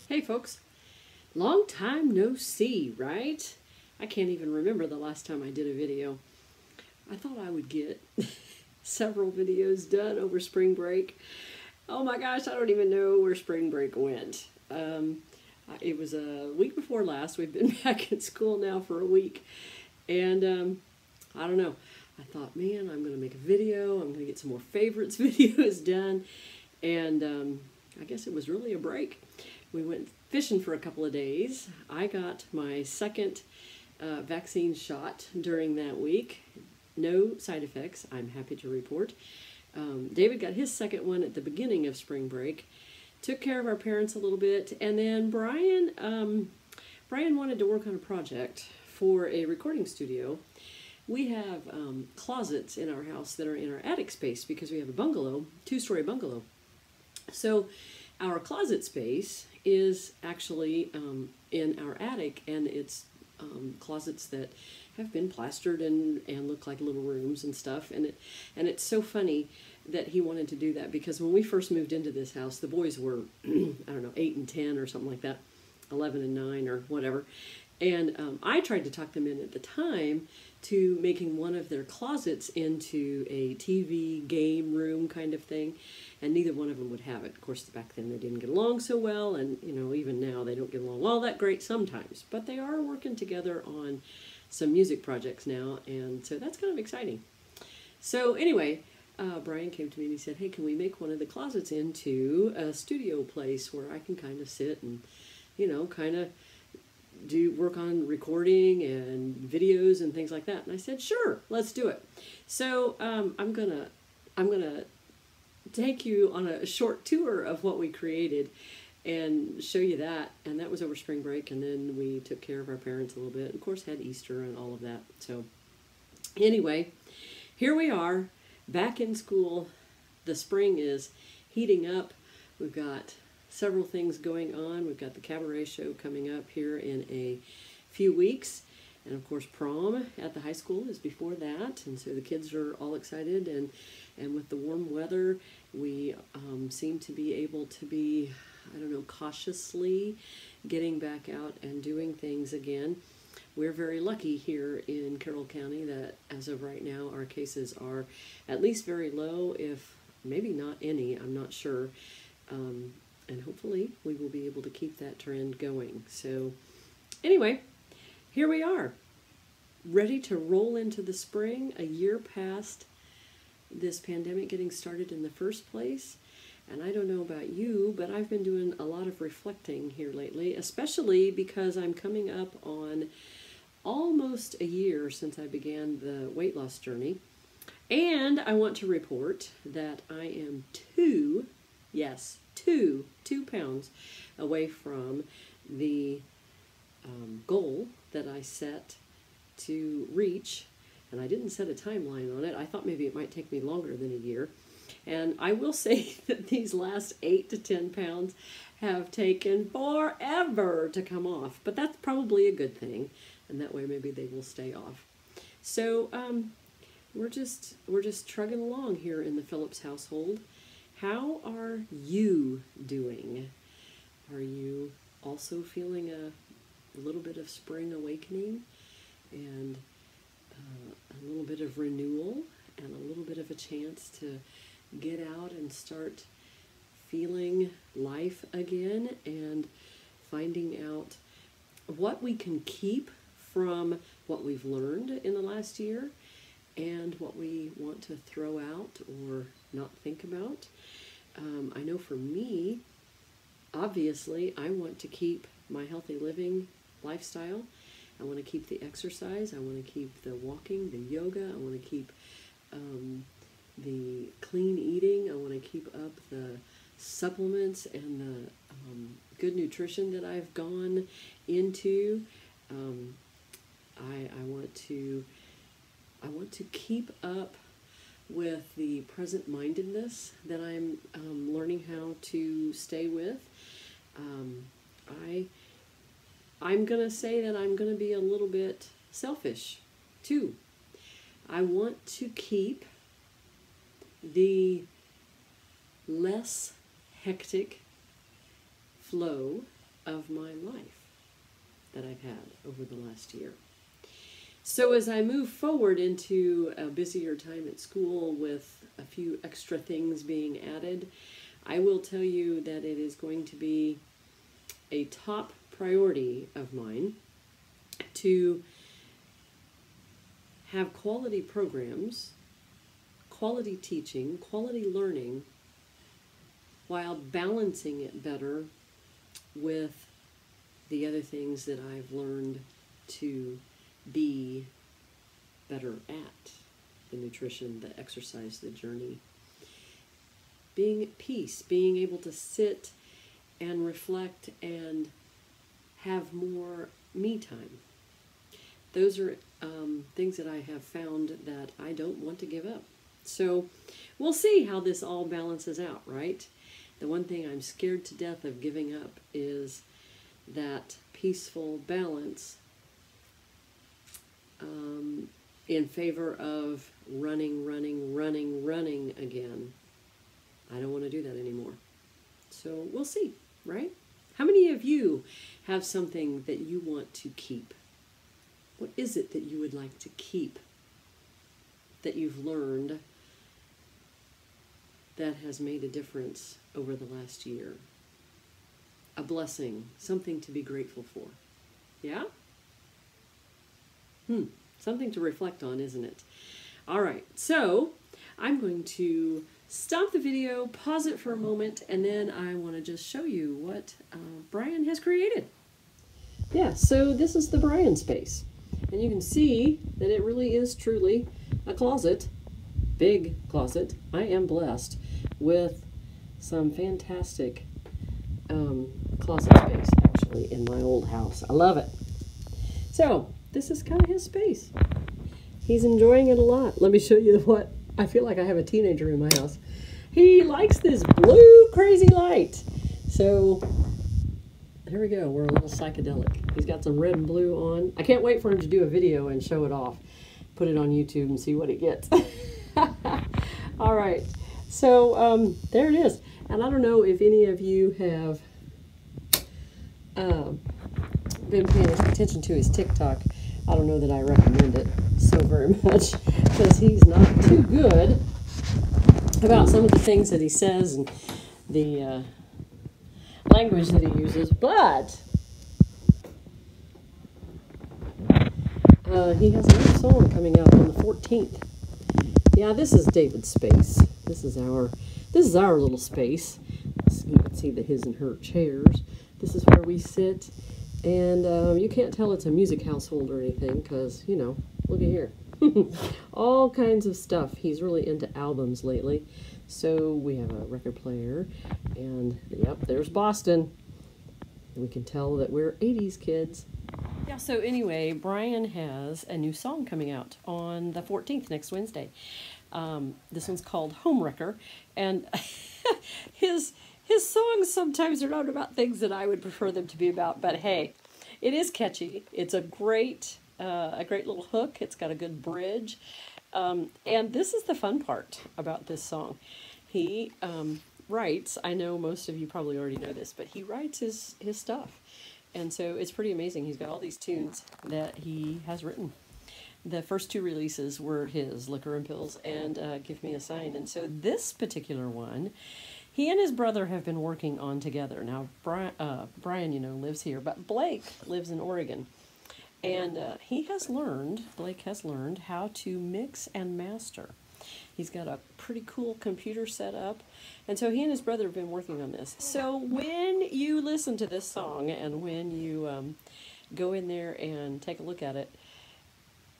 Hey folks, long time no see, right? I can't even remember the last time I did a video. I thought I would get several videos done over spring break. Oh my gosh, I don't even know where spring break went. It was a week before last. We've been back at school now for a week. And I don't know. I thought, man, I'm going to make a video. I'm going to get some more favorites videos done. And I guess it was really a break. We went fishing for a couple of days. I got my second vaccine shot during that week. No side effects, I'm happy to report. David got his second one at the beginning of spring break. Took care of our parents a little bit. And then Brian wanted to work on a project for a recording studio. We have closets in our house that are in our attic space because we have a bungalow, two-story bungalow. So our closet space is actually in our attic, and it's closets that have been plastered and look like little rooms and stuff. And it's so funny that he wanted to do that because when we first moved into this house, the boys were, I don't know, 8 and 10 or something like that, 11 and 9 or whatever. And I tried to talk them in at the time to making one of their closets into a TV game room kind of thing, and neither one of them would have it. Of course, back then they didn't get along so well, and you know, even now they don't get along all that great sometimes. But they are working together on some music projects now, and so that's kind of exciting. So anyway, Brian came to me and he said, hey, can we make one of the closets into a studio place where I can kind of sit and, you know, kind of do work on recording and videos and things like that. And I said, sure, let's do it. So I'm gonna take you on a short tour of what we created and show you that. And that was over spring break, and then we took care of our parents a little bit. Of course, had Easter and all of that. So anyway, here we are back in school. The spring is heating up. We've got several things going on. We've got the cabaret show coming up here in a few weeks. And of course, prom at the high school is before that. And so the kids are all excited. And with the warm weather, we seem to be able to be, I don't know, cautiously getting back out and doing things again. We're very lucky here in Carroll County that as of right now, our cases are at least very low, if maybe not any, I'm not sure. And hopefully we will be able to keep that trend going. So anyway, here we are, ready to roll into the spring, a year past this pandemic getting started in the first place. And I don't know about you, but I've been doing a lot of reflecting here lately, especially because I'm coming up on almost a year since I began the weight loss journey. And I want to report that I am two pounds away from the goal that I set to reach. And I didn't set a timeline on it. I thought maybe it might take me longer than a year. And I will say that these last 8 to 10 pounds have taken forever to come off. But that's probably a good thing. And that way maybe they will stay off. So we're just trugging along here in the Phillips household. How are you doing? Are you also feeling a little bit of spring awakening and a little bit of renewal and a little bit of a chance to get out and start feeling life again and finding out what we can keep from what we've learned in the last year and what we want to throw out or not think about? I know for me, obviously, I want to keep my healthy living lifestyle. I want to keep the exercise. I want to keep the walking, the yoga. I want to keep the clean eating. I want to keep up the supplements and the good nutrition that I've gone into. I want to keep up with the present-mindedness that I'm learning how to stay with. I'm going to say that I'm going to be a little bit selfish, too. I want to keep the less hectic flow of my life that I've had over the last year. So as I move forward into a busier time at school with a few extra things being added, I will tell you that it is going to be a top priority of mine to have quality programs, quality teaching, quality learning, while balancing it better with the other things that I've learned to be better at: the nutrition, the exercise, the journey. Being at peace, being able to sit and reflect and have more me time. Those are things that I have found that I don't want to give up. So we'll see how this all balances out, right? The one thing I'm scared to death of giving up is that peaceful balance in favor of running again. I don't want to do that anymore. So we'll see, right? How many of you have something that you want to keep? What is it that you would like to keep that you've learned that has made a difference over the last year? A blessing, something to be grateful for. Yeah? Something to reflect on, isn't it? All right, so I'm going to stop the video, pause it for a moment, and then I want to just show you what Brian has created. Yeah, so this is the Brian space. And you can see that it really is truly a closet, big closet. I am blessed with some fantastic closet space, actually, in my old house. I love it. So this is kind of his space. He's enjoying it a lot. Let me show you what. I feel like I have a teenager in my house. He likes this blue crazy light. So here we go. We're a little psychedelic. He's got some red and blue on. I can't wait for him to do a video and show it off. Put it on YouTube and see what he gets. All right. So there it is. And I don't know if any of you have been paying attention to his TikTok. I don't know that I recommend it so very much because he's not too good about some of the things that he says and the language that he uses, but he has a new song coming out on the 14th. Yeah, this is David's space. This is our little space. You can see the his and her chairs. This is where we sit, and you can't tell it's a music household or anything because, you know, look at here. All kinds of stuff. He's really into albums lately. So we have a record player, and yep, there's Boston. We can tell that we're 80s kids. Yeah, so anyway, Brian has a new song coming out on the 14th, next Wednesday. This one's called Homewrecker, and his songs sometimes are not about things that I would prefer them to be about, but hey, it is catchy. It's a great little hook. It's got a good bridge. And this is the fun part about this song. He writes, I know most of you probably already know this, but he writes his stuff. And so it's pretty amazing. He's got all these tunes that he has written. The first two releases were his, Liquor and Pills and Give Me a Sign. And so this particular one, he and his brother have been working on together. Now, Brian, you know, lives here, but Blake lives in Oregon. And Blake has learned how to mix and master. He's got a pretty cool computer set up. And so he and his brother have been working on this. So when you listen to this song and when you go in there and take a look at it,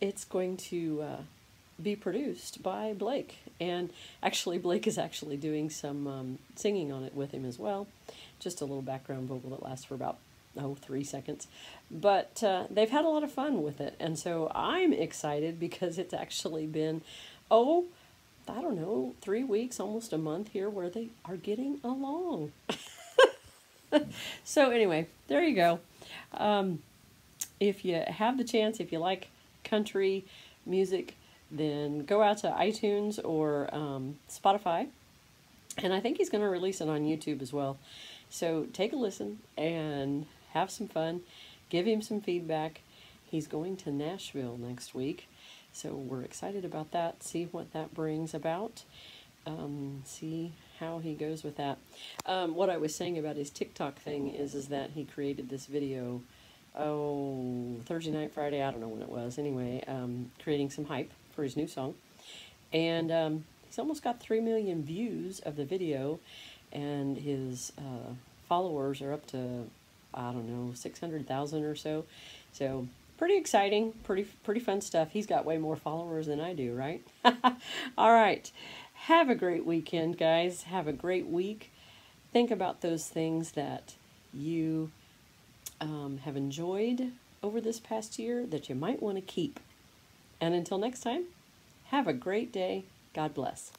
it's going to be produced by Blake. And actually, Blake is actually doing some singing on it with him as well. Just a little background vocal that lasts for about 3 seconds. But they've had a lot of fun with it. And so I'm excited because it's actually been, I don't know, 3 weeks, almost a month here where they are getting along. So anyway, there you go. If you have the chance, if you like country music, then go out to iTunes or Spotify. And I think he's going to release it on YouTube as well. So take a listen and have some fun. Give him some feedback. He's going to Nashville next week, so we're excited about that. See what that brings about. See how he goes with that. What I was saying about his TikTok thing is that he created this video, Thursday night, Friday, I don't know when it was. Anyway, creating some hype for his new song. And he's almost got 3 million views of the video, and his followers are up to, I don't know, 600,000 or so. So pretty exciting, pretty fun stuff. He's got way more followers than I do, right? All right. Have a great weekend, guys. Have a great week. Think about those things that you have enjoyed over this past year that you might want to keep. And until next time, have a great day. God bless.